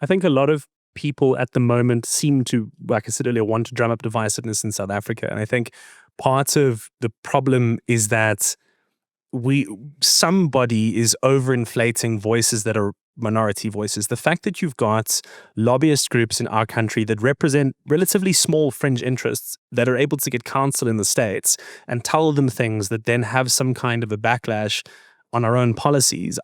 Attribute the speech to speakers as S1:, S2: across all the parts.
S1: I think a lot of people at the moment seem to, like I said earlier, want to drum up divisiveness in South Africa. And I think part of the problem is that somebody is overinflating voices that are minority voices. The fact that you've got lobbyist groups in our country that represent relatively small fringe interests that are able to get counsel in the States and tell them things that then have some kind of a backlash on our own policies,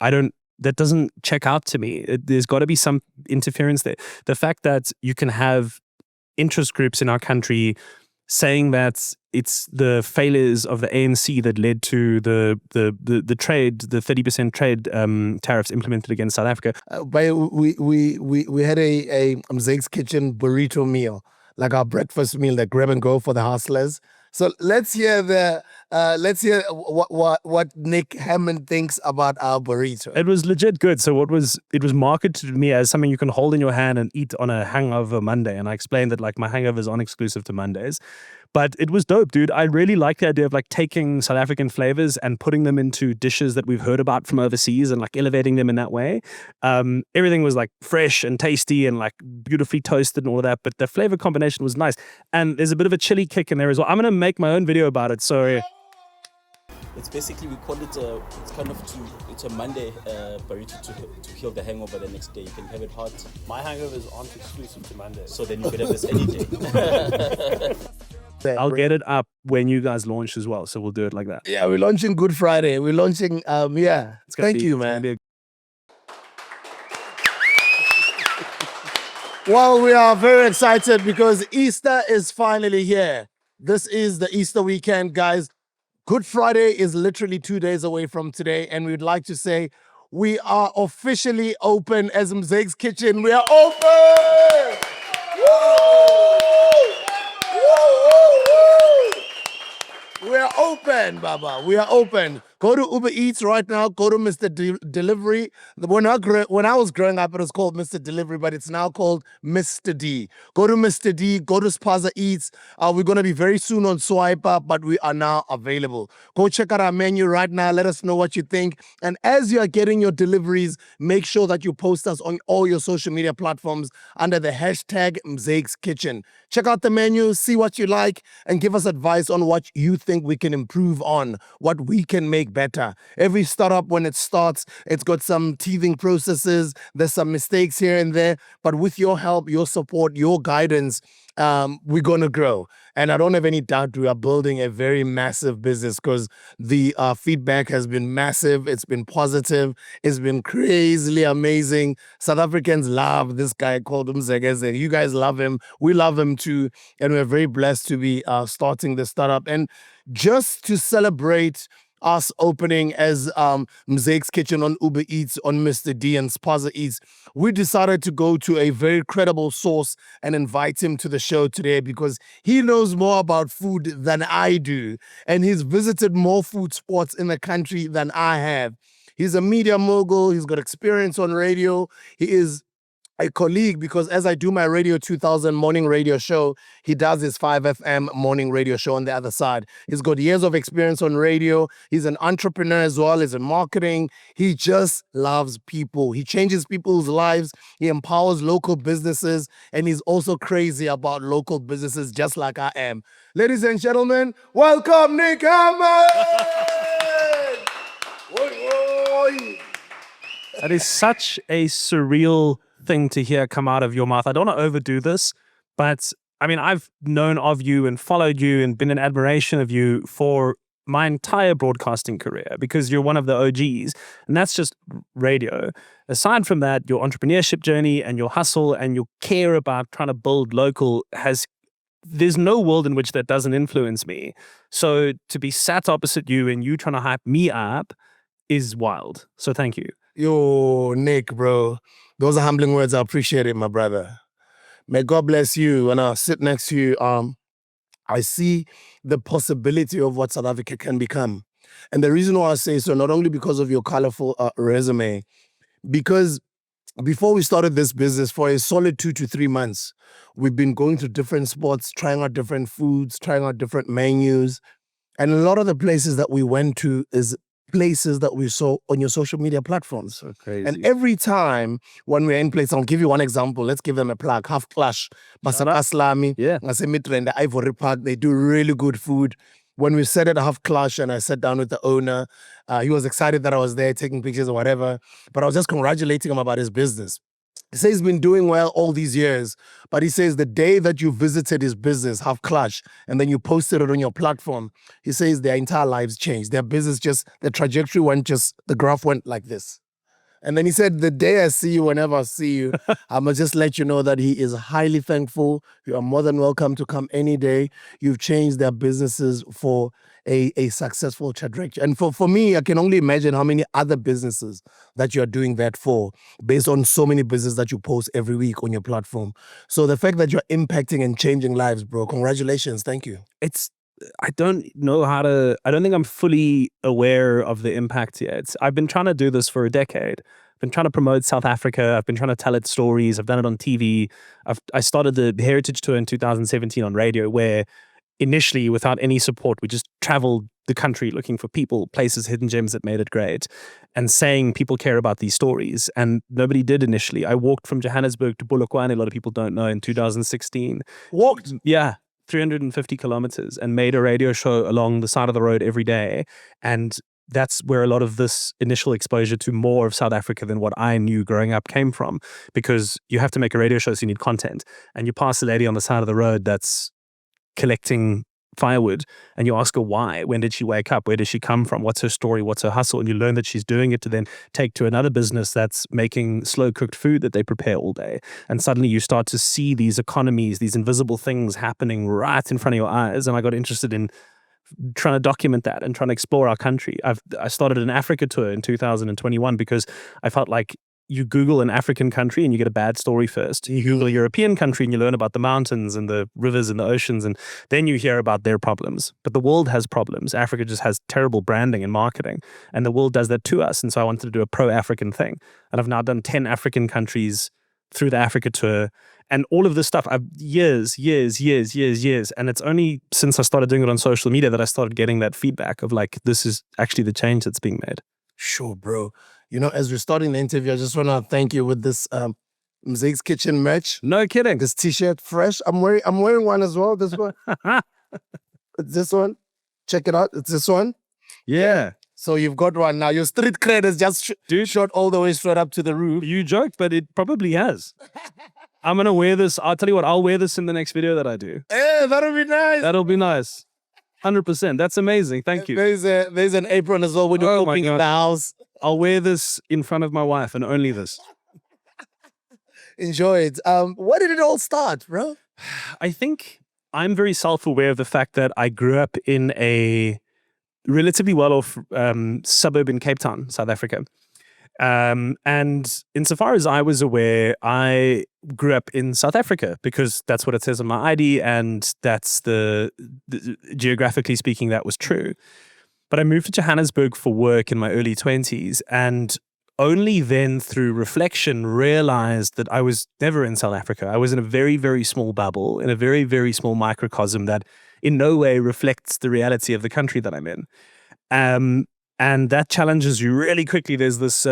S1: that doesn't check out to me. There's got to be some interference there. The fact that you can have interest groups in our country saying that it's the failures of the ANC that led to the 30% trade tariffs implemented against South Africa.
S2: We had a Mzeg's Kitchen burrito meal, like our breakfast meal, that grab and go for the hustlers. So let's hear what Nick HAMMAN thinks about our burrito.
S1: It was legit good. So it was marketed to me as something you can hold in your hand and eat on a hangover Monday. And I explained that like my hangovers aren't exclusive to Mondays. But it was dope, dude. I really like the idea of like taking South African flavors and putting them into dishes that we've heard about from overseas and like elevating them in that way. Everything was like fresh and tasty and like beautifully toasted and all of that. But the flavor combination was nice. And there's a bit of a chili kick in there as well. I'm going to make my own video about it. So
S3: it's basically, we call it it's a Monday burrito to heal the hangover the next day. You can have it hot.
S4: My hangovers aren't exclusive to Mondays.
S3: So then you could have this any day.
S1: I'll get it up when you guys launch as well. So we'll do it like that.
S2: Yeah, we're launching Good Friday. We're launching, Thank you, man. Well, we are very excited because Easter is finally here. This is the Easter weekend, guys. Good Friday is literally 2 days away from today, and we'd like to say we are officially open as Mzeg's Kitchen. We are open! We are open, Baba. We are open. Go to Uber Eats right now. Go to Mr. Delivery. When I was growing up, it was called Mr. Delivery, but it's now called Mr. D. Go to Mr. D. Go to Spaza Eats. We're going to be very soon on Swiper, but we are now available. Go check out our menu right now. Let us know what you think. And as you are getting your deliveries, make sure that you post us on all your social media platforms under the hashtag Mzeg's Kitchen. Check out the menu, see what you like, and give us advice on what you think we can improve on, what we can make better. Every startup, when it starts, it's got some teething processes. There's some mistakes here and there. But with your help, your support, your guidance, we're going to grow. And I don't have any doubt we are building a very massive business because the feedback has been massive. It's been positive. It's been crazily amazing. South Africans love this guy called Mzegeze. You guys love him. We love him too. And we're very blessed to be starting this startup. And just to celebrate us opening as Mzeg's Kitchen on Uber Eats, on Mr. D and Spaza Eats, we decided to go to a very credible source and invite him to the show today because he knows more about food than I do. And he's visited more food spots in the country than I have. He's a media mogul. He's got experience on radio. He is a colleague because as I do my Radio 2000 morning radio show, he does his 5FM morning radio show on the other side. He's got years of experience on radio. He's an entrepreneur as well. He's in marketing. He just loves people. He changes people's lives. He empowers local businesses. And he's also crazy about local businesses just like I am. Ladies and gentlemen, welcome Nick HAMMAN!
S1: That is such a surreal thing to hear come out of your mouth. I don't want to overdo this, but I mean, I've known of you and followed you and been in admiration of you for my entire broadcasting career because you're one of the OGs, and that's just radio. Aside from that, your entrepreneurship journey and your hustle and your care about trying to build local there's no world in which that doesn't influence me. So to be sat opposite you and you trying to hype me up is wild. So thank you.
S2: Yo, Nick, bro. Those are humbling words. I appreciate it, my brother. May God bless you. When I sit next to you, I see the possibility of what South Africa can become. And the reason why I say so, not only because of your colorful resume, because before we started this business, for a solid 2 to 3 months, we've been going to different spots, trying out different foods, trying out different menus. And a lot of the places that we went to is places that we saw on your social media platforms.
S1: So crazy.
S2: And every time when we're in place, I'll give you one example. Let's give them a plug. Half Clash, Masaka Aslami,
S1: Yeah.
S2: Mitre, the Ivory Park. They do really good food. When we sat at Half Clash and I sat down with the owner, he was excited that I was there taking pictures or whatever. But I was just congratulating him about his business. He says he's been doing well all these years, but he says the day that you visited his business, Half Clash, and then you posted it on your platform, he says their entire lives changed. Their business the trajectory the graph went like this. And then he said, the day I see you, whenever I see you, I'm going to just let you know that he is highly thankful. You are more than welcome to come any day. You've changed their businesses for a successful trajectory. And for me, I can only imagine how many other businesses that you're doing that for, based on so many businesses that you post every week on your platform. So the fact that you're impacting and changing lives, bro, congratulations. Thank you.
S1: I don't think I'm fully aware of the impact yet. I've been trying to do this for a decade. I've been trying to promote South Africa. I've been trying to tell its stories. I've done it on TV. I started the Heritage Tour in 2017 on radio, where initially, without any support, we just traveled the country looking for people, places, hidden gems that made it great, and saying people care about these stories. And nobody did initially. I walked from Johannesburg to Polokwane, a lot of people don't know, in 2016.
S2: Walked?
S1: Yeah. 350 kilometers, and made a radio show along the side of the road every day. And that's where a lot of this initial exposure to more of South Africa than what I knew growing up came from, because you have to make a radio show, so you need content. And you pass a lady on the side of the road that's collecting firewood, and you ask her why. When did she wake up? Where does she come from? What's her story? What's her hustle? And you learn that she's doing it to then take to another business that's making slow cooked food that they prepare all day. And suddenly you start to see these economies, these invisible things happening right in front of your eyes. And I got interested in trying to document that and trying to explore our country. I started an Africa tour in 2021 because I felt like you Google an African country and you get a bad story first. You Google a European country and you learn about the mountains and the rivers and the oceans, and then you hear about their problems. But the world has problems. Africa just has terrible branding and marketing, and the world does that to us. And so I wanted to do a pro-African thing. And I've now done 10 African countries through the Africa tour. And all of this stuff, I've years. And it's only since I started doing it on social media that I started getting that feedback of like, this is actually the change that's being made.
S2: Sure, bro. You know, as we're starting the interview, I just want to thank you with this Mzake's Kitchen merch.
S1: No kidding.
S2: This t-shirt, fresh. I'm wearing one as well. This one. It's this one. Check it out. It's this one.
S1: Yeah.
S2: So you've got one now. Your street cred is just shot all the way straight up to the roof.
S1: You joke, but it probably has. I'm going to wear this. I'll tell you what, I'll wear this in the next video that I do.
S2: Hey, that'll be nice.
S1: That'll be nice. 100%. That's amazing. Thank you.
S2: There's an apron as well when you're cooking in the house.
S1: I'll wear this in front of my wife and only this.
S2: Enjoy it. Where did it all start, bro?
S1: I think I'm very self-aware of the fact that I grew up in a relatively well-off suburb in Cape Town, South Africa. And insofar as I was aware, I grew up in South Africa because that's what it says on my ID, and that's geographically speaking, that was true. But I moved to Johannesburg for work in my early 20s, and only then through reflection realized that I was never in South Africa. I was in a very, very small bubble, in a very, very small microcosm that in no way reflects the reality of the country that I'm in. And that challenges you really quickly. There's this,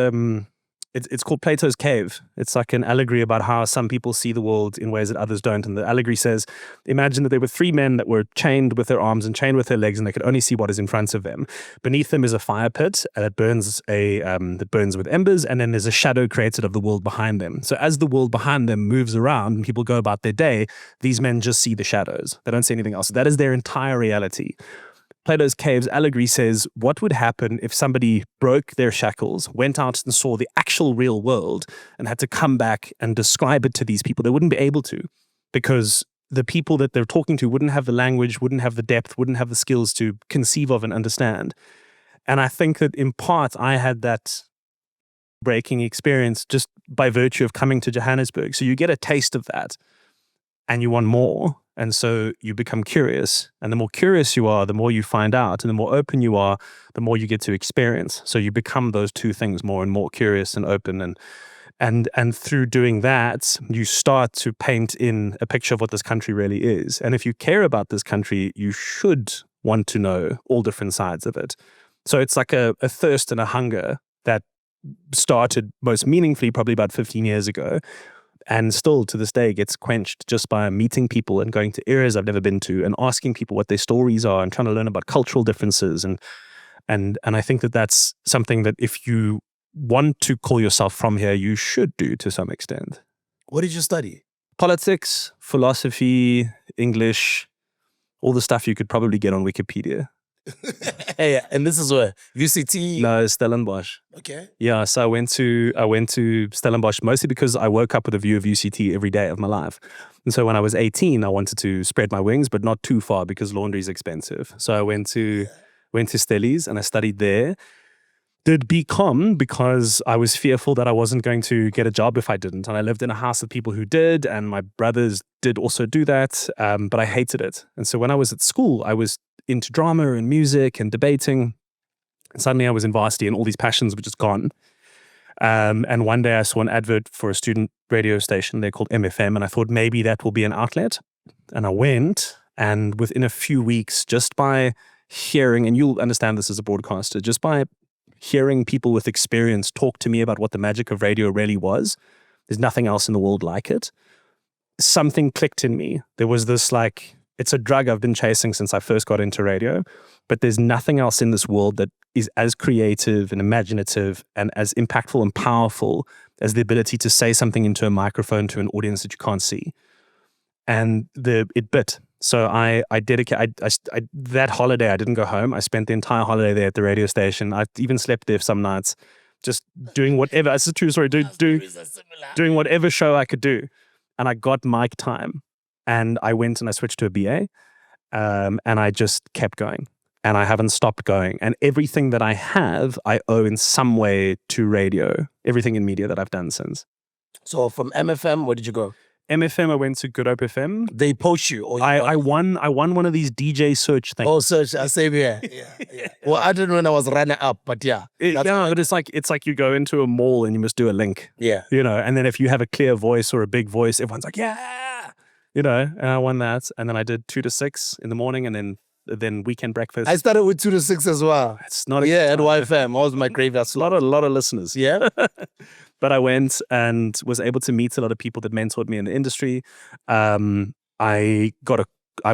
S1: it's called Plato's Cave. It's like an allegory about how some people see the world in ways that others don't. And the allegory says, imagine that there were three men that were chained with their arms and chained with their legs, and they could only see what is in front of them. Beneath them is a fire pit that burns with embers, and then there's a shadow created of the world behind them. So as the world behind them moves around and people go about their day, these men just see the shadows. They don't see anything else. That is their entire reality. Plato's Cave's allegory says, what would happen if somebody broke their shackles, went out and saw the actual real world, and had to come back and describe it to these people? They wouldn't be able to, because the people that they're talking to wouldn't have the language, wouldn't have the depth, wouldn't have the skills to conceive of and understand. And I think that in part, I had that breaking experience just by virtue of coming to Johannesburg. So you get a taste of that and you want more. And so you become curious, and the more curious you are, the more you find out, and the more open you are, the more you get to experience. So you become those two things, more and more curious and open. And through doing that, you start to paint in a picture of what this country really is. And if you care about this country, you should want to know all different sides of it. So it's like a thirst and a hunger that started most meaningfully probably about 15 years ago, and still to this day gets quenched just by meeting people and going to areas I've never been to and asking people what their stories are and trying to learn about cultural differences. And I think that that's something that if you want to call yourself from here, you should do to some extent.
S2: What did you study?
S1: Politics, philosophy, English, all the stuff you could probably get on Wikipedia.
S2: Hey, and this is where UCT.
S1: No, Stellenbosch.
S2: Okay.
S1: Yeah, so I went to Stellenbosch mostly because I woke up with a view of UCT every day of my life. And so when I was 18, I wanted to spread my wings, but not too far because laundry is expensive. So I went to Stellies and I studied there. Did BCom because I was fearful that I wasn't going to get a job if I didn't. And I lived in a house with people who did, and my brothers did also do that, but I hated it. And so when I was at school, I was into drama and music and debating. And suddenly I was in varsity and all these passions were just gone. And one day I saw an advert for a student radio station. They're called MFM. And I thought maybe that will be an outlet. And I went, and within a few weeks, just by hearing, and you'll understand this as a broadcaster, just by hearing people with experience talk to me about what the magic of radio really was, there's nothing else in the world like it. Something clicked in me. There was this it's a drug I've been chasing since I first got into radio, but there's nothing else in this world that is as creative and imaginative and as impactful and powerful as the ability to say something into a microphone to an audience that you can't see. And it bit. So I that holiday, I didn't go home. I spent the entire holiday there at the radio station. I even slept there some nights, just doing whatever. It's a true story. Doing whatever show I could do. And I got mic time. And I went and I switched to a BA. And I just kept going. And I haven't stopped going. And everything that I have, I owe in some way to radio. Everything in media that I've done since.
S2: So from MFM, where did you go?
S1: MFM, I went to Good Hope FM.
S2: They poach you. Or
S1: I won one of these DJ search things.
S2: Oh, search. I say yeah. Well, I didn't when I was running up, but yeah.
S1: But it's like you go into a mall and you must do a link.
S2: Yeah.
S1: And then if you have a clear voice or a big voice, everyone's like, yeah. And I won that. And then I did 2 to 6 in the morning and then weekend breakfast.
S2: I started with 2 to 6 as well.
S1: It's not
S2: at YFM. I was my graveyard slot.
S1: A lot of listeners.
S2: Yeah.
S1: But I went and was able to meet a lot of people that mentored me in the industry. I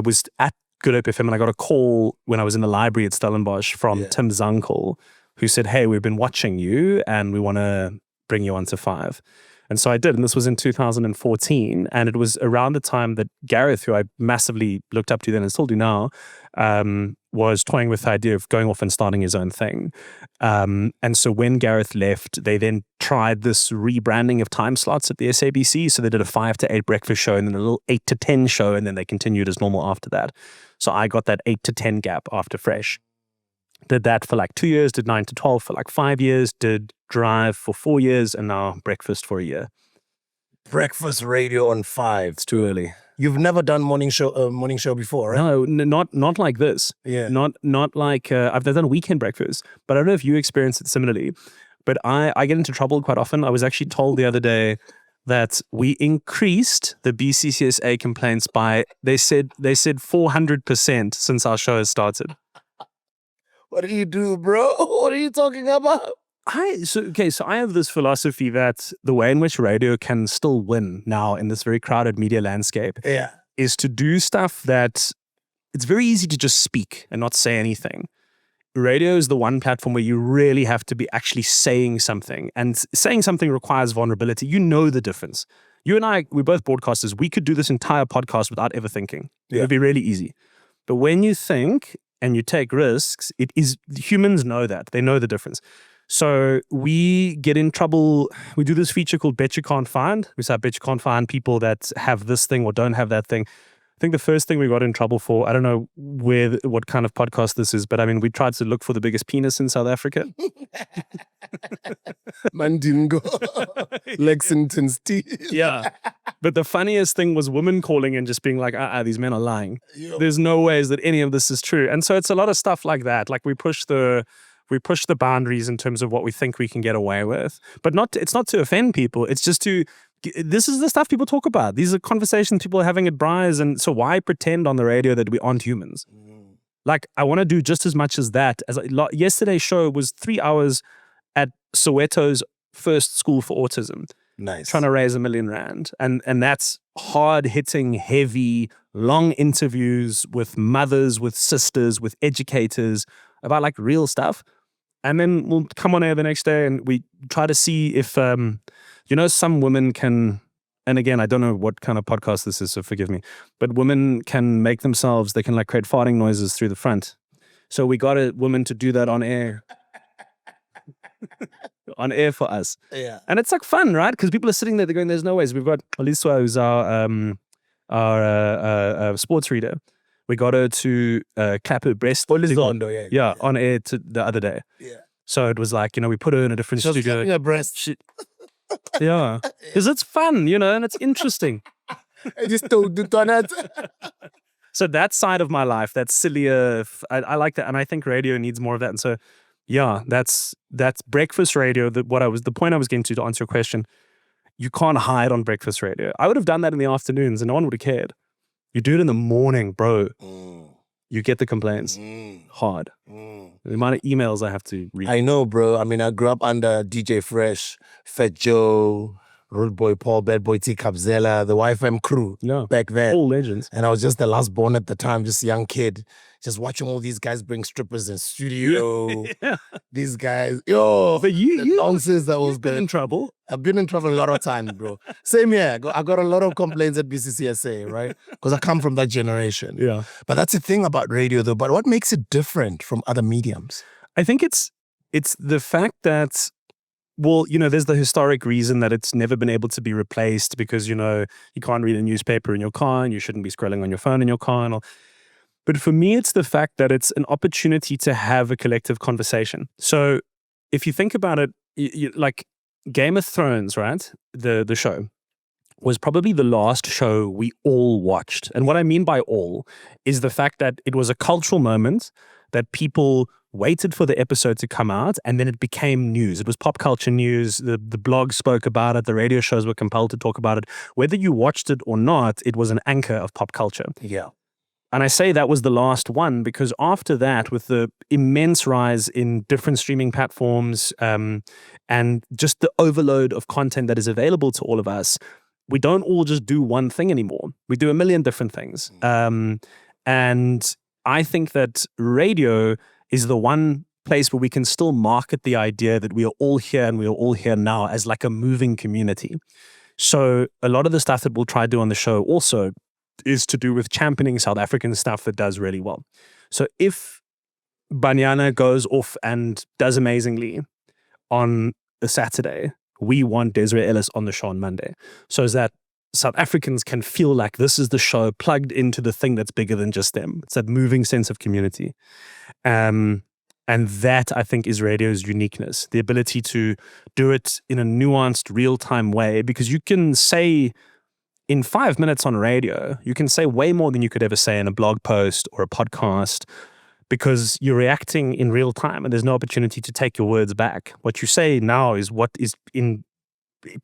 S1: was at Good Hope FM and I got a call when I was in the library at Stellenbosch from Tim's uncle, who said, "Hey, we've been watching you and we want to bring you on to 5." And so I did, and this was in 2014, and it was around the time that Gareth, who I massively looked up to then and still do now, was toying with the idea of going off and starting his own thing. And so when Gareth left, they then tried this rebranding of time slots at the SABC. So they did a 5 to 8 breakfast show and then a little 8 to 10 show, and then they continued as normal after that. So I got that 8 to 10 gap after Fresh. Did that for 2 years, did 9 to 12 for 5 years, did Drive for 4 years, and now Breakfast for a year.
S2: Breakfast radio on 5.
S1: It's too early.
S2: You've never done morning show before, right?
S1: No, not like this.
S2: Yeah.
S1: Not like I've done weekend breakfast, but I don't know if you experience it similarly. But I get into trouble quite often. I was actually told the other day that we increased the BCCSA complaints by they said 400% since our show has started.
S2: What do you do, bro? What are you talking about?
S1: So I have this philosophy that the way in which radio can still win now in this very crowded media landscape is to do stuff that it's very easy to just speak and not say anything. Radio is the one platform where you really have to be actually saying something, and saying something requires vulnerability. You know the difference. You and I, we're both broadcasters. We could do this entire podcast without ever thinking. It would be really easy. But when you think and you take risks, humans know that. They know the difference. So we get in trouble. We do this feature called Bet You Can't Find. We say, I bet you can't find people that have this thing or don't have that thing. I think the first thing we got in trouble for, I don't know what kind of podcast this is, but I mean, we tried to look for the biggest penis in South Africa.
S2: Mandingo. Lexington Steel.
S1: Yeah. But the funniest thing was women calling and just being like, these men are lying. There's no ways that any of this is true. And so it's a lot of stuff like that. Like we push the boundaries in terms of what we think we can get away with. But it's not to offend people. It's just this is the stuff people talk about. These are conversations people are having at Bry's. And so why pretend on the radio that we aren't humans? Like, I want to do just as much as that. Yesterday's show was 3 hours at Soweto's first school for autism,
S2: Nice.
S1: trying to raise R1 million. And that's hard-hitting, heavy, long interviews with mothers, with sisters, with educators about like real stuff. And then we'll come on air the next day and we try to see if, some women can, and again, I don't know what kind of podcast this is, so forgive me, but women can make themselves, they can like create farting noises through the front. So we got a woman to do that on air. On air for us.
S2: Yeah.
S1: And it's like fun, right? Because people are sitting there, they're going, there's no ways. We've got Aliswa, who's our sports reader. We got her to clap her breast.
S2: Olizondo,
S1: Yeah, on air the other day.
S2: Yeah.
S1: So it was like, we put her in a different
S2: She was
S1: studio.
S2: clapping her breast.
S1: Yeah. Because it's fun, and it's interesting.
S2: I just told the donut.
S1: So that side of my life, that sillier, I like that. And I think radio needs more of that. And so, yeah, that's breakfast radio. The point I was getting to answer your question, you can't hide on breakfast radio. I would have done that in the afternoons and no one would have cared. You do it in the morning, bro. You get the complaints. Hard. The amount of emails I have to read.
S2: I know, bro. I mean, I grew up under DJ Fresh, Fat Joe, Road Boy Paul, Bad Boy T, Kabzela, the YFM crew back then.
S1: All legends.
S2: And I was just the last born at the time, just a young kid, just watching all these guys bring strippers in studio.
S1: Yeah.
S2: These guys, but
S1: But
S2: the nonsense that was
S1: you've been in trouble.
S2: I've been in trouble a lot of times, bro. Same here. I got a lot of complaints at BCCSA, right? Because I come from that generation.
S1: Yeah.
S2: But that's the thing about radio, though. But what makes it different from other mediums?
S1: I think it's the fact that, there's the historic reason that it's never been able to be replaced because, you can't read a newspaper in your car and you shouldn't be scrolling on your phone in your car and all. But for me, it's the fact that it's an opportunity to have a collective conversation. So if you think about it, like Game of Thrones, right? The show was probably the last show we all watched. And what I mean by all is the fact that it was a cultural moment that people waited for the episode to come out and then it became news. It was pop culture news. The blogs spoke about it. The radio shows were compelled to talk about it. Whether you watched it or not, it was an anchor of pop culture.
S2: Yeah.
S1: And I say that was the last one because after that, with the immense rise in different streaming platforms and just the overload of content that is available to all of us, we don't all just do one thing anymore. We do a million different things. And I think that radio is the one place where we can still market the idea that we are all here and we are all here now as like a moving community. So a lot of the stuff that we'll try to do on the show also is to do with championing South African stuff that does really well. So if Banyana goes off and does amazingly on a Saturday, we want Desiree Ellis on the show on Monday. So is that South Africans can feel like this is the show plugged into the thing that's bigger than just them. It's that moving sense of community. And that, I think, is radio's uniqueness, the ability to do it in a nuanced, real-time way, because you can say in 5 minutes on radio, you can say way more than you could ever say in a blog post or a podcast because you're reacting in real time and there's no opportunity to take your words back. What you say now is what is in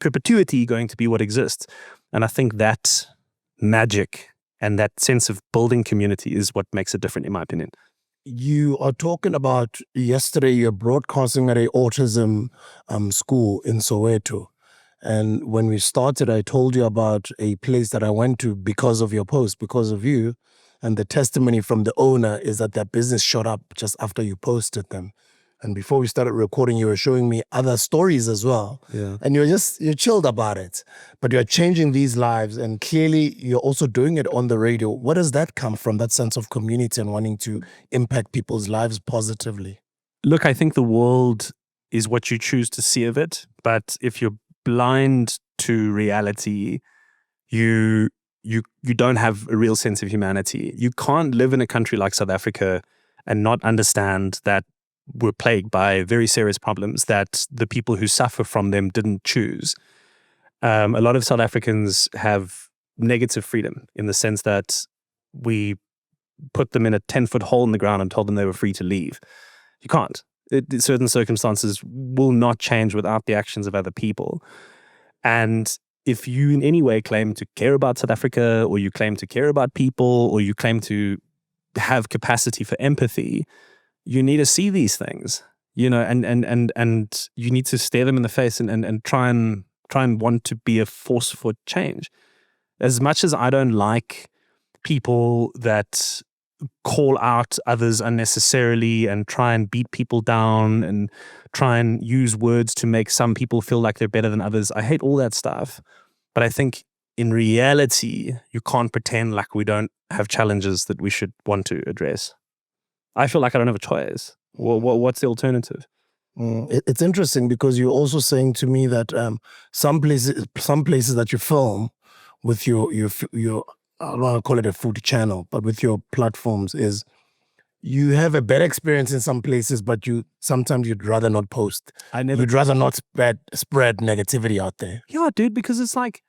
S1: perpetuity going to be what exists. And I think that magic and that sense of building community is what makes it different, in my opinion.
S2: You are talking about yesterday, you're broadcasting at a autism school in Soweto. And when we started, I told you about a place that I went to because of your post, because of you. And the testimony from the owner is that their business shot up just after you posted them. And before we started recording, you were showing me other stories as well.
S1: Yeah.
S2: And you're chilled about it. But you're changing these lives. And clearly, you're also doing it on the radio. Where does that come from, that sense of community and wanting to impact people's lives positively?
S1: Look, I think the world is what you choose to see of it. But if you're blind to reality, you don't have a real sense of humanity. You can't live in a country like South Africa and not understand that we're plagued by very serious problems that the people who suffer from them didn't choose. A lot of South Africans have negative freedom in the sense that we put them in a 10-foot hole in the ground and told them they were free to leave. You can't. Certain circumstances will not change without the actions of other people. And if you in any way claim to care about South Africa, or you claim to care about people, or you claim to have capacity for empathy, you need to see these things, you know, and you need to stare them in the face and try and want to be a force for change. As much as I don't like people that call out others unnecessarily and try and beat people down and try and use words to make some people feel like they're better than others, I hate all that stuff. But I think in reality, you can't pretend like we don't have challenges that we should want to address. I feel like I don't have a choice. What's the alternative?
S2: It's interesting because you're also saying to me that some places that you film with your I don't want to call it a food channel, but with your platforms is you have a better experience in some places, but sometimes you'd rather not post. You'd rather not spread negativity out there.
S1: Yeah, dude, because it's like,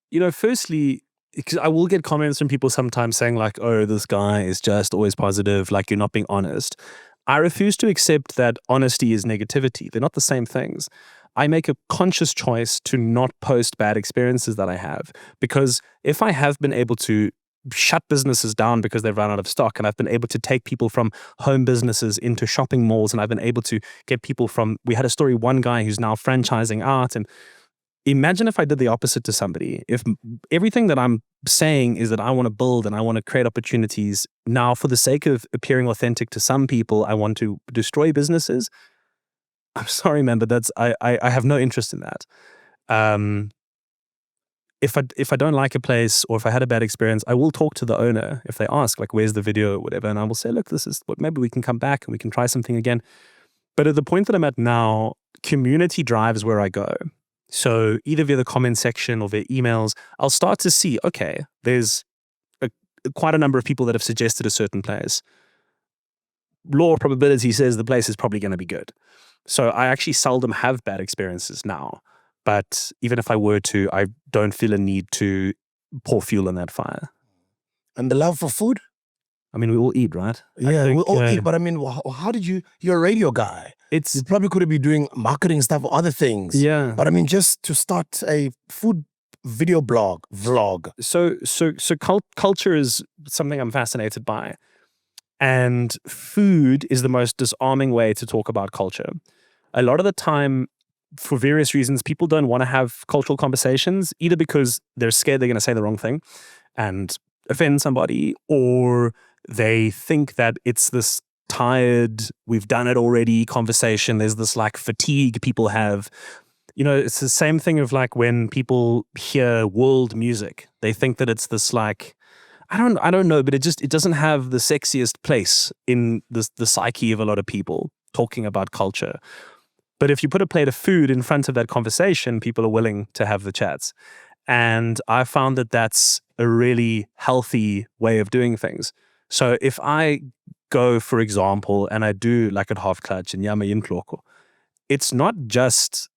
S1: you know, firstly, because I will get comments from people sometimes saying like, oh, this guy is just always positive, like you're not being honest. I refuse to accept that honesty is negativity. They're not the same things. I make a conscious choice to not post bad experiences that I have, because if I have been able to shut businesses down because they've run out of stock, and I've been able to take people from home businesses into shopping malls, and I've been able to get people from, we had a story, one guy who's now franchising art, and imagine if I did the opposite to somebody. If everything that I'm saying is that I want to build and I want to create opportunities, now for the sake of appearing authentic to some people, I want to destroy businesses. I'm sorry, man, but I have no interest in that. If I don't like a place or if I had a bad experience, I will talk to the owner if they ask, like, where's the video or whatever, and I will say, look, this is what, maybe we can come back and we can try something again. But at the point that I'm at now, community drives where I go. So either via the comment section or via emails, I'll start to see, okay, there's quite a number of people that have suggested a certain place. Law of probability says the place is probably going to be good. So I actually seldom have bad experiences now. But even if I were to, I don't feel a need to pour fuel on that fire.
S2: And the love for food?
S1: I mean, we all eat, right?
S2: Yeah, we all eat. But I mean, how did you're a radio guy. You probably could be doing marketing stuff or other things.
S1: Yeah.
S2: But I mean, just to start a food video vlog.
S1: So culture is something I'm fascinated by. And food is the most disarming way to talk about culture. A lot of the time, for various reasons, people don't want to have cultural conversations, either because they're scared they're going to say the wrong thing and offend somebody, or they think that it's this tired, we've done it already conversation. There's this like fatigue people have. You know, it's the same thing of like when people hear world music, they think that it's this like, I don't know, but it doesn't have the sexiest place in the psyche of a lot of people talking about culture. But if you put a plate of food in front of that conversation, people are willing to have the chats. And I found that that's a really healthy way of doing things. So if I go, for example, and I do like at Half Clutch and Yama Intloko, it's not just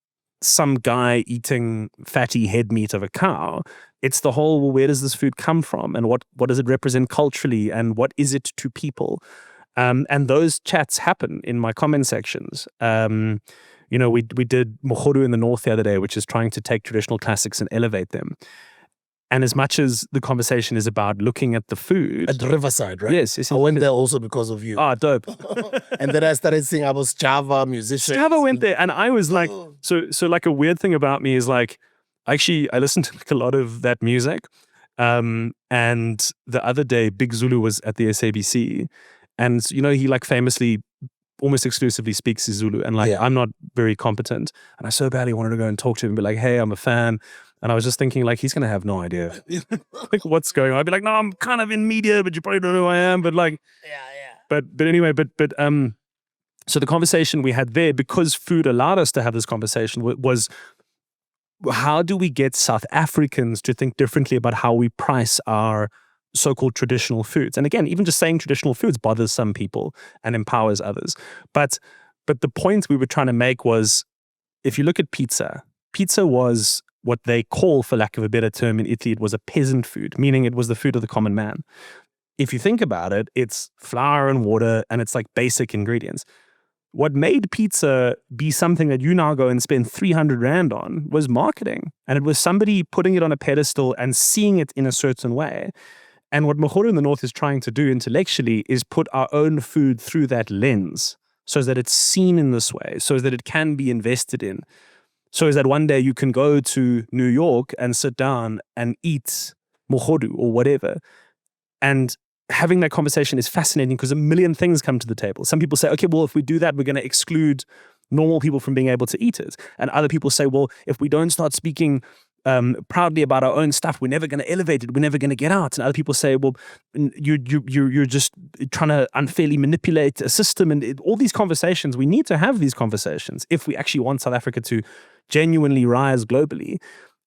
S1: some guy eating fatty head meat of a cow. It's the whole, well, where does this food come from? And what does it represent culturally? And what is it to people? And those chats happen in my comment sections. You know, we did Mohoru in the North the other day, which is trying to take traditional classics and elevate them. And as much as the conversation is about looking at the food.
S2: At Riverside, right?
S1: Yes.
S2: I went there also because of you.
S1: Ah, dope.
S2: And then I started seeing I was Java musician.
S1: Java went there and I was like, so like a weird thing about me is like, actually, I listened to like a lot of that music. And the other day, Big Zulu was at the SABC. And, you know, he like famously almost exclusively speaks Zulu. And like, I'm not very competent. And I so badly wanted to go and talk to him and be like, hey, I'm a fan. And I was just thinking like, he's going to have no idea like what's going on. I'd be like, no, I'm kind of in media, but you probably don't know who I am. But like, but anyway, so the conversation we had there, because food allowed us to have this conversation, was how do we get South Africans to think differently about how we price our so-called traditional foods? And again, even just saying traditional foods bothers some people and empowers others. But the point we were trying to make was, if you look at pizza was what they call, for lack of a better term in Italy, it was a peasant food, meaning it was the food of the common man. If you think about it, it's flour and water and it's like basic ingredients. What made pizza be something that you now go and spend 300 Rand on was marketing. And it was somebody putting it on a pedestal and seeing it in a certain way. And what Mokgoro in the North is trying to do intellectually is put our own food through that lens so that it's seen in this way, so that it can be invested in, so that one day you can go to New York and sit down and eat Mokgoro or whatever. And having that conversation is fascinating because a million things come to the table. Some people say, okay, well, if we do that, we're going to exclude normal people from being able to eat it. And other people say, well, if we don't start speaking proudly about our own stuff, we're never going to elevate it. We're never going to get out. And other people say, well, you're just trying to unfairly manipulate a system. And all these conversations, we need to have these conversations if we actually want South Africa to genuinely rise globally.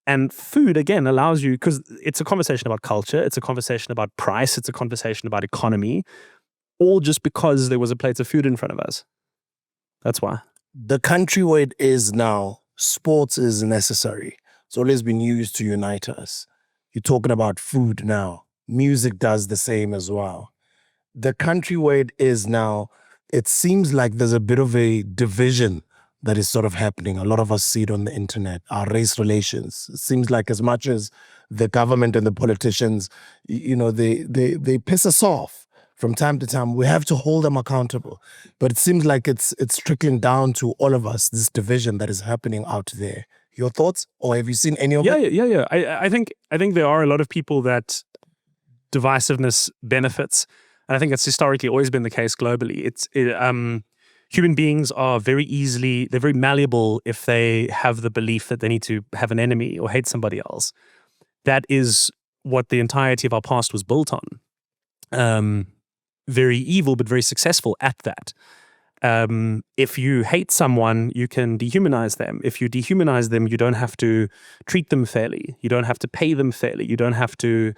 S1: And food, again, allows you, because it's a conversation about culture, it's a conversation about price, it's a conversation about economy, all just because there was a plate of food in front of us. That's why.
S2: The country where it is now, sports is necessary. It's always been used to unite us. You're talking about food now. Music does the same as well. The country where it is now, it seems like there's a bit of a division that is sort of happening. A lot of us see it on the internet, our race relations. It seems like as much as the government and the politicians, they piss us off from time to time. We have to hold them accountable. But it seems like it's trickling down to all of us, this division that is happening out there. Your thoughts? Or have you seen any of it?
S1: Yeah. I think there are a lot of people that divisiveness benefits. And I think it's historically always been the case globally. Human beings are they're very malleable if they have the belief that they need to have an enemy or hate somebody else. That is what the entirety of our past was built on. Very evil, but very successful at that. If you hate someone, you can dehumanize them. If you dehumanize them, you don't have to treat them fairly. You don't have to pay them fairly. You don't have to,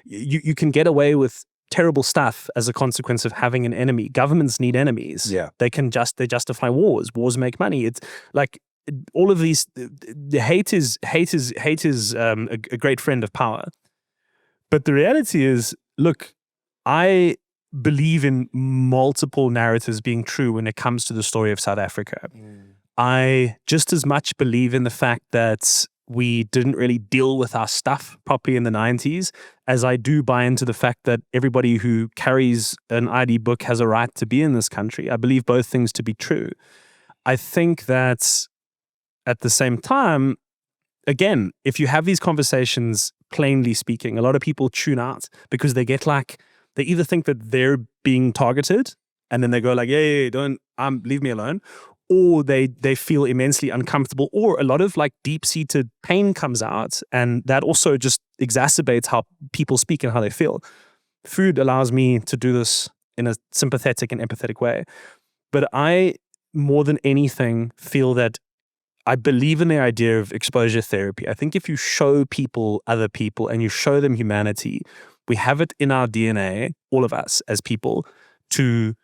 S1: you can get away with terrible stuff as a consequence of having an enemy. Governments need enemies.
S2: Yeah.
S1: They justify wars. Wars make money. It's like all of these, the hate is a great friend of power. But the reality is, look, I believe in multiple narratives being true when it comes to the story of South Africa. I just as much believe in the fact that we didn't really deal with our stuff properly in the 90s as I do buy into the fact that everybody who carries an ID book has a right to be in this country. I believe both things to be true. I think that at the same time, again, if you have these conversations, plainly speaking, a lot of people tune out because they get like, they either think that they're being targeted and then they go like, yeah, don't, leave me alone. Or they feel immensely uncomfortable, or a lot of like deep-seated pain comes out, and that also just exacerbates how people speak and how they feel. Food allows me to do this in a sympathetic and empathetic way. But I, more than anything, feel that I believe in the idea of exposure therapy. I think if you show people other people and you show them humanity, we have it in our DNA, all of us as people, to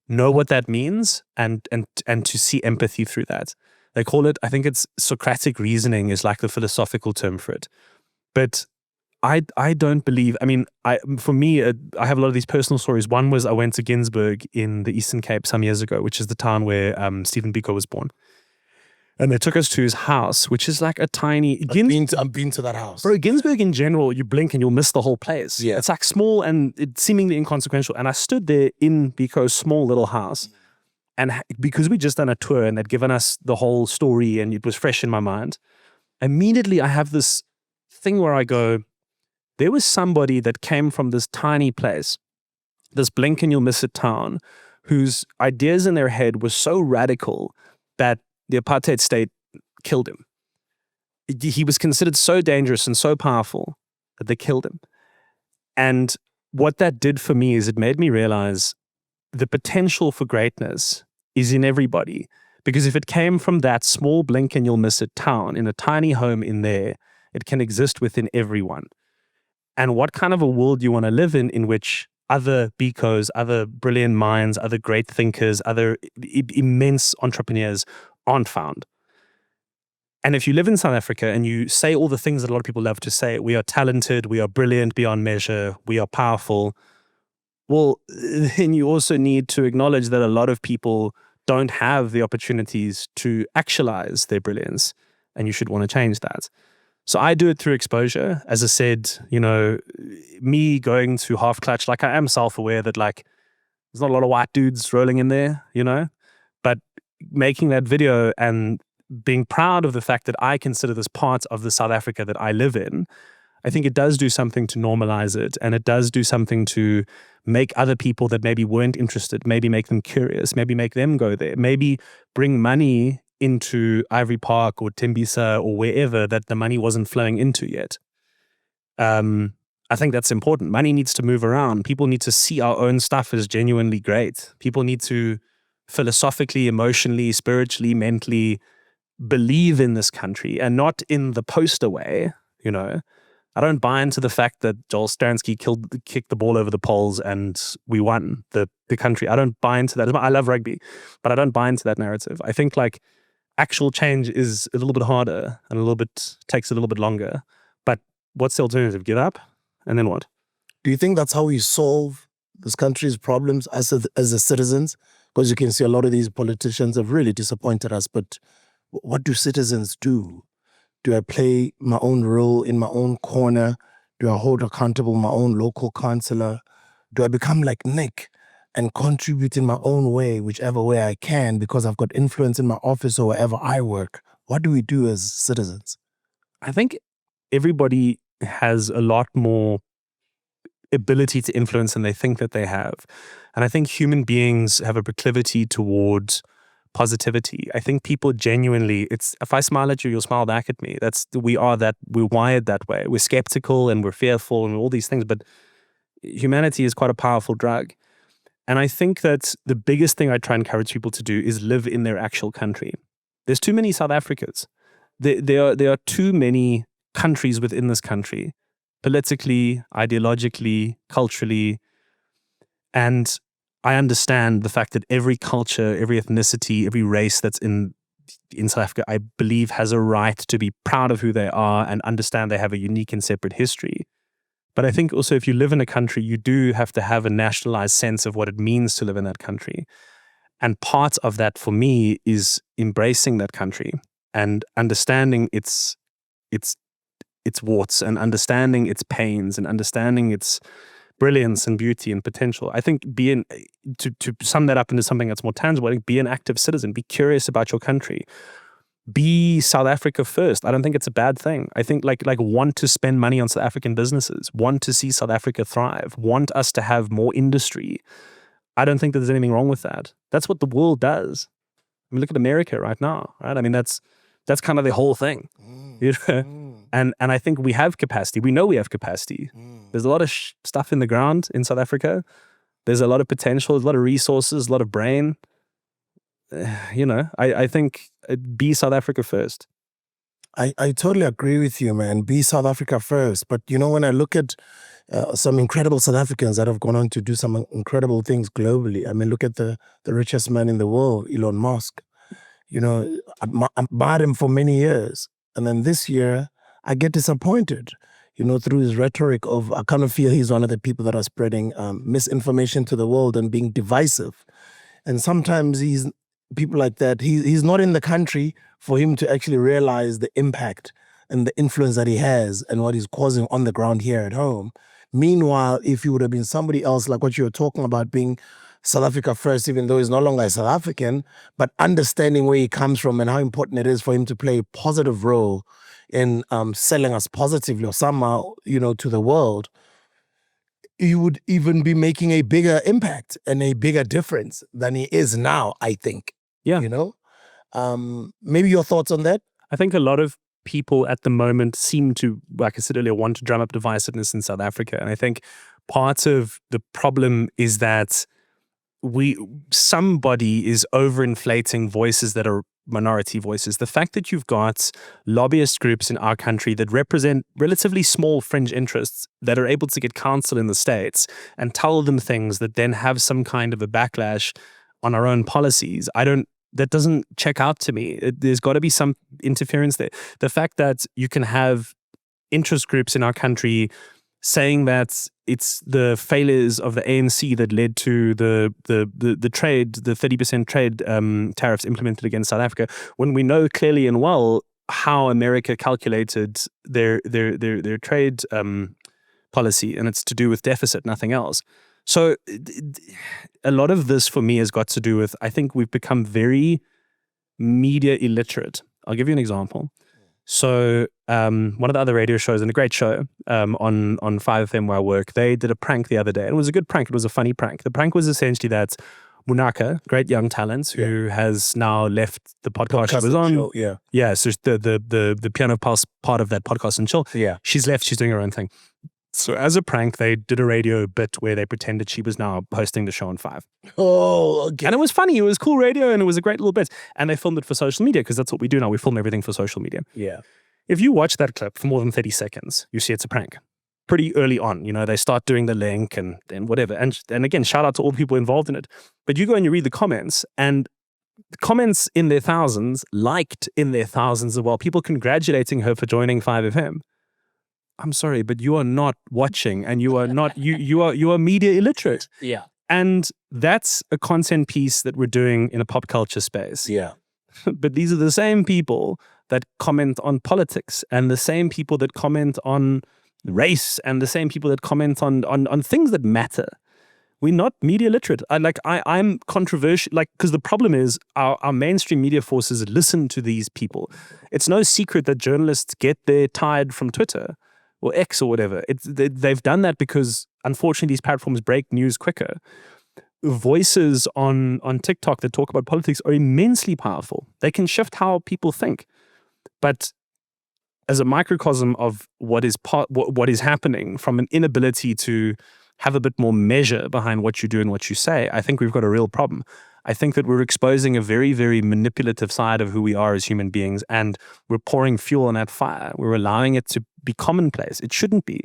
S1: know what that means and to see empathy through that. They call it, I think it's Socratic reasoning is like the philosophical term for it. But I don't believe, for me, I have a lot of these personal stories. One was I went to Ginsberg in the Eastern Cape some years ago, which is the town where Stephen Biko was born. And they took us to his house, which is like a tiny...
S2: I've been to that house.
S1: Bro, Ginsberg in general, you blink and you'll miss the whole place.
S2: Yeah.
S1: It's like small and it's seemingly inconsequential. And I stood there in Biko's small little house. And because we'd just done a tour and they'd given us the whole story and it was fresh in my mind, immediately I have this thing where I go, there was somebody that came from this tiny place, this blink and you'll miss it town, whose ideas in their head were so radical that the apartheid state killed him. He was considered so dangerous and so powerful that they killed him. And what that did for me is it made me realize the potential for greatness is in everybody. Because if it came from that small blink and you'll miss it town, in a tiny home in there, it can exist within everyone. And what kind of a world do you want to live in which other Bikos, other brilliant minds, other great thinkers, other immense entrepreneurs aren't found? And if you live in South Africa and you say all the things that a lot of people love to say, we are talented, we are brilliant beyond measure, we are powerful, well, then you also need to acknowledge that a lot of people don't have the opportunities to actualize their brilliance, and you should want to change that. So I do it through exposure. As I said, me going to half clutch, like I am self-aware that like there's not a lot of white dudes rolling in there, but making that video and being proud of the fact that I consider this part of the South Africa that I live in, I think it does do something to normalize it, and it does do something to make other people that maybe weren't interested, maybe make them curious, maybe make them go there, maybe bring money into Ivory Park or Tembisa or wherever that the money wasn't flowing into yet. I think that's important. Money needs to move around. People need to see our own stuff as genuinely great. People need to philosophically, emotionally, spiritually, mentally believe in this country, and not in the poster way, I don't buy into the fact that Joel Stransky kicked the ball over the poles and we won the country. I don't buy into that. I love rugby, but I don't buy into that narrative. I think like actual change is a little bit harder and takes a little bit longer. But what's the alternative? Give up? And then what?
S2: Do you think that's how we solve this country's problems as the citizens? Because you can see a lot of these politicians have really disappointed us. But what do citizens do? Do I play my own role in my own corner? Do I hold accountable my own local councillor? Do I become like Nick and contribute in my own way, whichever way I can, because I've got influence in my office or wherever I work? What do we do as citizens?
S1: I think everybody has a lot more ability to influence than they think that they have. And I think human beings have a proclivity towards positivity. I think people genuinely, if I smile at you, you'll smile back at me. We're wired that way. We're skeptical and we're fearful and all these things, but humanity is quite a powerful drug. And I think that the biggest thing I try and encourage people to do is live in their actual country. There's too many South Africas. There are too many countries within this country, politically, ideologically, culturally, and I understand the fact that every culture, every ethnicity, every race that's in South Africa, I believe, has a right to be proud of who they are and understand they have a unique and separate history. But I think also if you live in a country, you do have to have a nationalized sense of what it means to live in that country. And part of that for me is embracing that country and understanding its warts and understanding its pains and understanding its brilliance and beauty and potential. I think to sum that up into something that's more tangible, I think be an active citizen, be curious about your country, be South Africa first. I don't think it's a bad thing. I think like want to spend money on South African businesses, want to see South Africa thrive, want us to have more industry. I don't think that there's anything wrong with that. That's what the world does. I mean, look at America right now, right? I mean, that's kind of the whole thing. And I think we have capacity. We know we have capacity. There's a lot of stuff in the ground in South Africa. There's a lot of potential, there's a lot of resources, a lot of brain. I think be South Africa first.
S2: I totally agree with you, man. Be South Africa first. But, when I look at some incredible South Africans that have gone on to do some incredible things globally. I mean, look at the richest man in the world, Elon Musk. I admired him for many years. And then this year, I get disappointed, through his rhetoric of, I kind of feel he's one of the people that are spreading misinformation to the world and being divisive. And sometimes people like that, he's not in the country for him to actually realize the impact and the influence that he has and what he's causing on the ground here at home. Meanwhile, if he would have been somebody else, like what you were talking about, being South Africa first, even though he's no longer a South African, but understanding where he comes from and how important it is for him to play a positive role in selling us positively or somehow, to the world, he would even be making a bigger impact and a bigger difference than he is now, I think.
S1: Yeah.
S2: Maybe your thoughts on that?
S1: I think a lot of people at the moment seem to, like I said earlier, want to drum up divisiveness in South Africa. And I think part of the problem is that somebody is overinflating voices that are minority voices. The fact that you've got lobbyist groups in our country that represent relatively small fringe interests that are able to get counsel in the States and tell them things that then have some kind of a backlash on our own policies, that doesn't check out to me. There's got to be some interference there. The fact that you can have interest groups in our country saying that it's the failures of the ANC that led to the 30% trade tariffs implemented against South Africa, when we know clearly and well how America calculated their trade policy, and it's to do with deficit, nothing else. So a lot of this for me has got to do with, I think we've become very media illiterate. I'll give you an example. So one of the other radio shows, and a great show on 5FM where I work, they did a prank the other day. And it was a good prank. It was a funny prank. The prank was essentially that Munaka, great young talent, who has now left the podcast she was on.
S2: Show,
S1: Yeah, so the Piano Pulse part of that podcast and chill.
S2: Yeah.
S1: She's left, she's doing her own thing. So as a prank, they did a radio bit where they pretended she was now hosting the show on 5.
S2: Oh, okay.
S1: And it was funny. It was cool radio and it was a great little bit. And they filmed it for social media because that's what we do now. We film everything for social media.
S2: Yeah.
S1: If you watch that clip for more than 30 seconds, you see it's a prank. Pretty early on, they start doing the link and whatever. And again, shout out to all the people involved in it. But you go and you read the comments, and the comments in their thousands, liked in their thousands as well. People congratulating her for joining 5FM. I'm sorry, but you are not watching, and you are not you are media illiterate.
S2: Yeah.
S1: And that's a content piece that we're doing in a pop culture space.
S2: Yeah.
S1: But these are the same people that comment on politics, and the same people that comment on race, and the same people that comment on things that matter. We're not media literate. I'm controversial, because the problem is our mainstream media forces listen to these people. It's no secret that journalists get their tired from Twitter or X or whatever. They've done that because, unfortunately, these platforms break news quicker. Voices on TikTok that talk about politics are immensely powerful. They can shift how people think. But as a microcosm of what is happening, from an inability to have a bit more measure behind what you do and what you say, I think we've got a real problem. I think that we're exposing a very, very manipulative side of who we are as human beings, and we're pouring fuel on that fire. We're allowing it to be commonplace. It shouldn't be.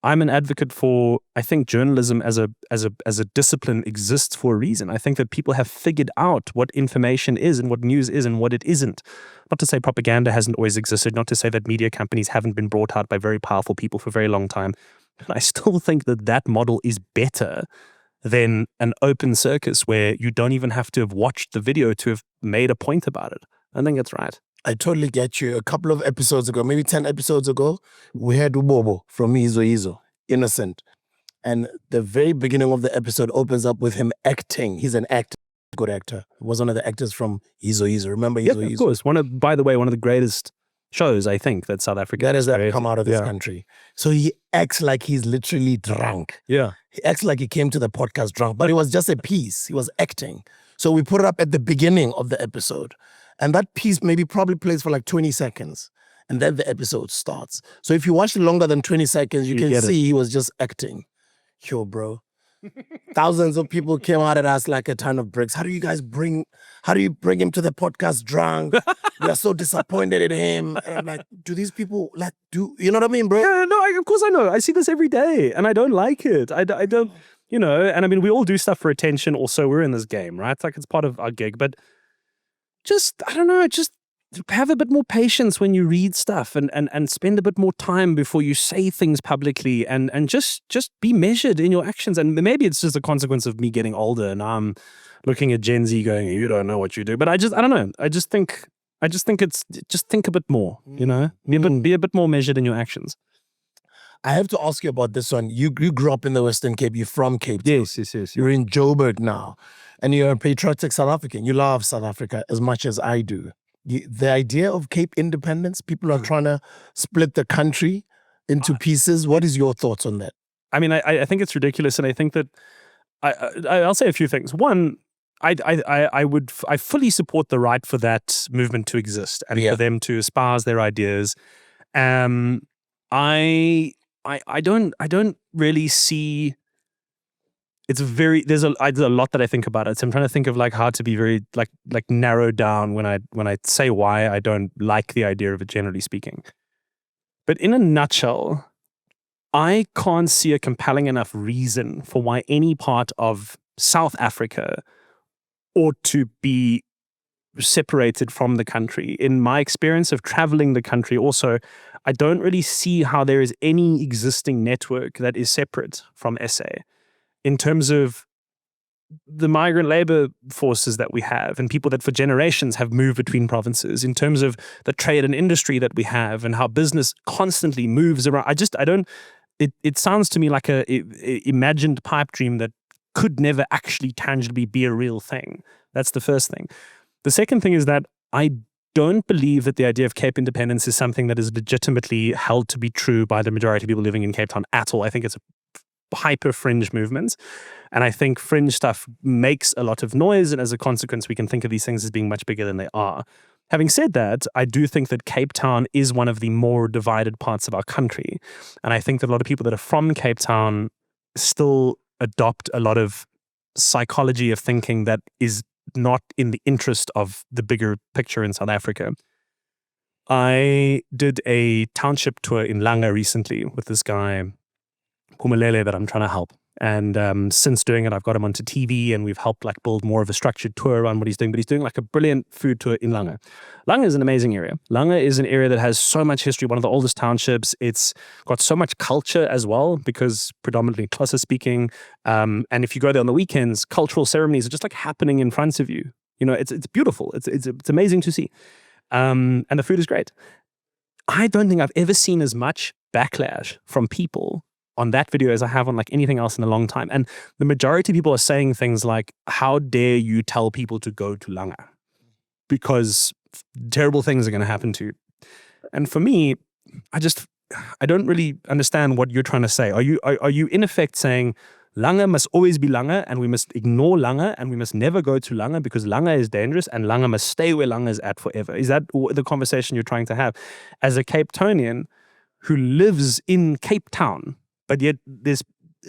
S1: I'm an advocate for, I think journalism as a discipline exists for a reason. I think that people have figured out what information is and what news is and what it isn't. Not to say propaganda hasn't always existed, not to say that media companies haven't been brought out by very powerful people for a very long time. But I still think that model is better than an open circus where you don't even have to have watched the video to have made a point about it. I think that's right.
S2: I totally get you. A couple of episodes ago, maybe 10 episodes ago, we had Ubobo from Izo, Innocent. And the very beginning of the episode opens up with him acting. He's an actor, good actor. He was one of the actors from Izo. Remember Izo?
S1: Yeah, of course. By the way, one of the greatest shows, I think, that South Africa
S2: that has come out of this country. So he acts like he's literally drunk.
S1: Yeah.
S2: He acts like he came to the podcast drunk, but it was just a piece. He was acting. So we put it up at the beginning of the episode. And that piece probably plays for like 20 seconds. And then the episode starts. So if you watch it longer than 20 seconds, you can see he was just acting. Yo, bro. Thousands of people came out at us like a ton of bricks. How do you bring him to the podcast drunk? We are so disappointed in him. And I'm like, do these people you know what I mean, bro?
S1: Yeah, no, of course I know. I see this every day and I don't like it. I don't, and I mean, we all do stuff for attention. Also, we're in this game, right? Like it's part of our gig, but just have a bit more patience when you read stuff and spend a bit more time before you say things publicly and just be measured in your actions. And maybe it's just a consequence of me getting older and I'm looking at Gen Z going, you don't know what you do. But I don't know. I just think it's just think a bit more, be a bit more measured in your actions.
S2: I have to ask you about this one. You grew up in the Western Cape. You're from Cape Town.
S1: Yes.
S2: You're in Joburg now. And you're a patriotic South African. You love South Africa as much as I do. The idea of Cape independence, people are trying to split the country into pieces. What is your thoughts on that?
S1: I mean, I think it's ridiculous. And I think that I'll say a few things. One, I fully support the right for that movement to exist and for them to espouse their ideas. I don't really see. There's a lot that I think about it. So I'm trying to think of like how to be very like narrowed down when I say why I don't like the idea of it, generally speaking. But in a nutshell, I can't see a compelling enough reason for why any part of South Africa ought to be separated from the country. In my experience of traveling the country also, I don't really see how there is any existing network that is separate from SA. In terms of the migrant labor forces that we have and people that for generations have moved between provinces, in terms of the trade and industry that we have and how business constantly moves around. It sounds to me like a imagined pipe dream that could never actually tangibly be a real thing. That's the first thing. The second thing is that I don't believe that the idea of Cape independence is something that is legitimately held to be true by the majority of people living in Cape Town at all. I think it's a hyper fringe movement. And I think fringe stuff makes a lot of noise. And as a consequence, we can think of these things as being much bigger than they are. Having said that, I do think that Cape Town is one of the more divided parts of our country. And I think that a lot of people that are from Cape Town still adopt a lot of psychology of thinking that is not in the interest of the bigger picture in South Africa. I did a township tour in Langa recently with this guy, Phumelele, that I'm trying to help. And since doing it, I've got him onto TV and we've helped like build more of a structured tour around what he's doing. But he's doing like a brilliant food tour in Langa. Langa is an amazing area. Langa is an area that has so much history, one of the oldest townships. It's got so much culture as well because predominantly Xhosa speaking. And if you go there on the weekends, cultural ceremonies are just like happening in front of you. You know, it's beautiful. It's amazing to see. And the food is great. I don't think I've ever seen as much backlash from people on that video as I have on like anything else in a long time. And the majority of people are saying things like, how dare you tell people to go to Langa? Because terrible things are going to happen to you. And for me, I don't really understand what you're trying to say. Are you in effect saying Langa must always be Langa and we must ignore Langa and we must never go to Langa because Langa is dangerous and Langa must stay where Langa is at forever? Is that the conversation you're trying to have? As a Cape Townian who lives in Cape Town, but yet there's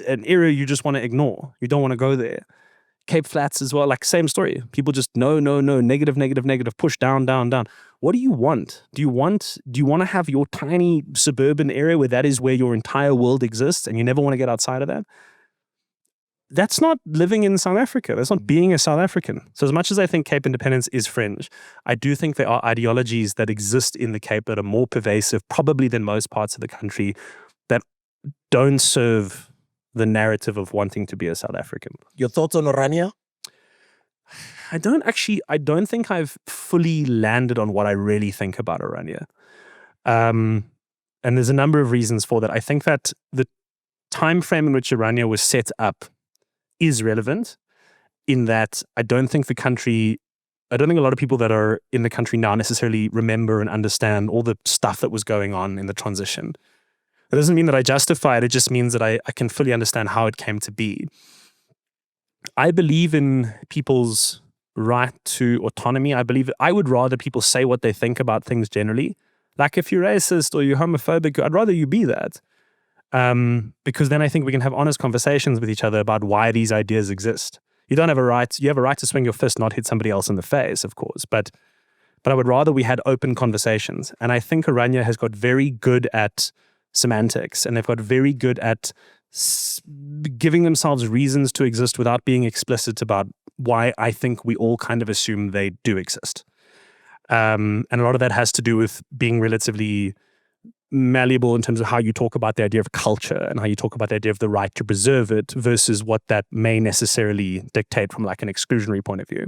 S1: an area you just want to ignore. You don't want to go there. Cape Flats as well, like same story. People just no, negative, push down. What do you want? Do you want to have your tiny suburban area where that is where your entire world exists and you never want to get outside of that? That's not living in South Africa. That's not being a South African. So as much as I think Cape independence is fringe, I do think there are ideologies that exist in the Cape that are more pervasive probably than most parts of the country that don't serve the narrative of wanting to be a South African.
S2: Your thoughts on Orania?
S1: I don't think I've fully landed on what I really think about Orania. And there's a number of reasons for that. I think that the time frame in which Orania was set up is relevant in that I don't think a lot of people that are in the country now necessarily remember and understand all the stuff that was going on in the transition. It doesn't mean that I justify it. It just means that I can fully understand how it came to be. I believe in people's right to autonomy. I would rather people say what they think about things generally. Like if you're racist or you're homophobic, I'd rather you be that. Because then I think we can have honest conversations with each other about why these ideas exist. You have a right to swing your fist, not hit somebody else in the face, of course. But I would rather we had open conversations. And I think Orania has got very good at semantics, and they've got very good at giving themselves reasons to exist without being explicit about why I think we all kind of assume they do exist. And a lot of that has to do with being relatively malleable in terms of how you talk about the idea of culture and how you talk about the idea of the right to preserve it versus what that may necessarily dictate from like an exclusionary point of view.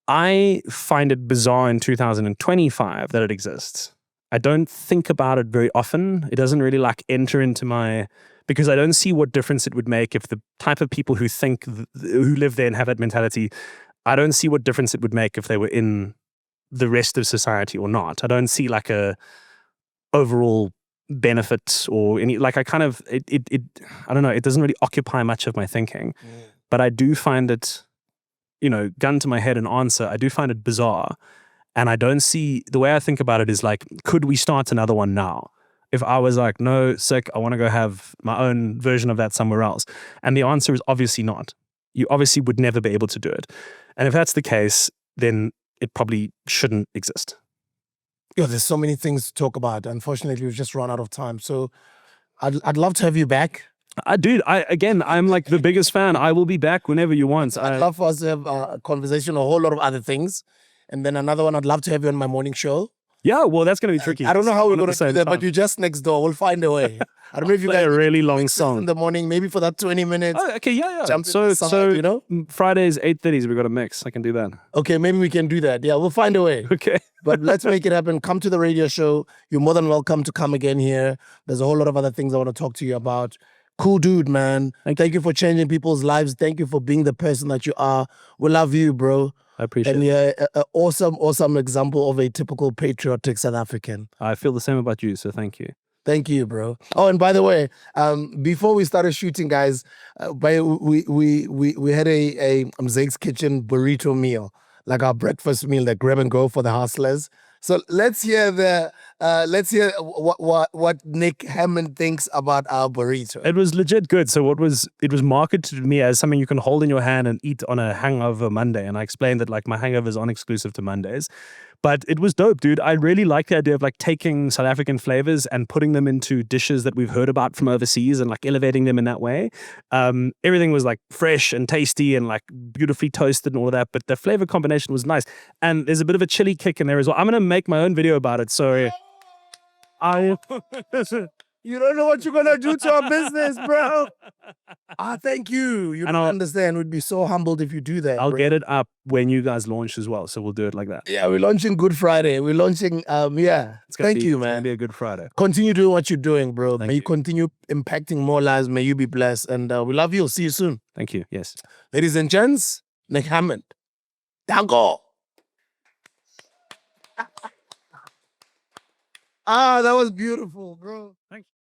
S1: I find it bizarre in 2025 that it exists. I don't think about it very often. It doesn't really like enter into because I don't see what difference it would make if the type of people who live there and have that mentality, I don't see what difference it would make if they were in the rest of society or not. I don't see like a overall benefit or any, like I don't know, it doesn't really occupy much of my thinking. But I do find it, gun to my head and answer, I do find it bizarre. And I don't see, the way I think about it is like, could we start another one now? If I was like, no, sick, I want to go have my own version of that somewhere else. And the answer is obviously not. You obviously would never be able to do it. And if that's the case, then it probably shouldn't exist.
S2: Yeah, there's so many things to talk about. Unfortunately, we've just run out of time. So I'd love to have you back.
S1: I'm like the biggest fan. I will be back whenever you want.
S2: I'd love for us to have a conversation, a whole lot of other things. And then another one, I'd love to have you on my morning show.
S1: Yeah, well, that's going to be tricky.
S2: I don't know how we're
S1: All at
S2: going
S1: the
S2: to do
S1: same
S2: that, but
S1: time.
S2: you're just next door. We'll find a way. I don't know if you
S1: Play
S2: guys
S1: a really long
S2: breakfast
S1: song.
S2: in the morning, maybe for that 20 minutes.
S1: Oh, okay, yeah.
S2: Jump in
S1: So,
S2: the side,
S1: so
S2: you know?
S1: Fridays 8:30s, we got a mix. I can do that.
S2: Okay, maybe we can do that. Yeah, we'll find a way.
S1: Okay.
S2: But let's make it happen. Come to the radio show. You're more than welcome to come again here. There's a whole lot of other things I want to talk to you about. Cool dude, man. Thank you for changing people's lives. Thank you for being the person that you are. We love you, bro.
S1: I appreciate
S2: And
S1: it.
S2: yeah, awesome example of a typical patriotic South African.
S1: I feel the same about you, so thank you.
S2: Thank you, bro. Oh, and by the way, before we started shooting, guys, we had a Mzeke's Kitchen burrito meal, like our breakfast meal, that grab and go for the hustlers. So let's hear what Nick Hammond thinks about our burrito.
S1: It was legit good. So it was marketed to me as something you can hold in your hand and eat on a hangover Monday. And I explained that like my hangovers aren't exclusive to Mondays. But it was dope, dude. I really like the idea of like taking South African flavors and putting them into dishes that we've heard about from overseas and like elevating them in that way. Everything was like fresh and tasty and like beautifully toasted and all of that. But the flavor combination was nice. And there's a bit of a chili kick in there as well. I'm going to make my own video about it. So
S2: You don't know what you're gonna do to our business, bro. Thank you. You
S1: And
S2: don't
S1: I'll-
S2: understand. We'd be so humbled if you do that.
S1: I'll
S2: bro.
S1: get it up when you guys launch as well. So we'll do it like that.
S2: Yeah, we're launching Good Friday. We're launching.
S1: It's gonna
S2: Thank
S1: be,
S2: you,
S1: It's going to
S2: man.
S1: be a good Friday.
S2: Continue doing what you're doing, bro.
S1: Thank
S2: May you
S1: you.
S2: continue impacting more lives. May you be blessed. And we love you. See you soon.
S1: Thank you. Yes.
S2: Ladies and gents, Nick Hammond. Danko. That was beautiful, bro.
S1: Thank you.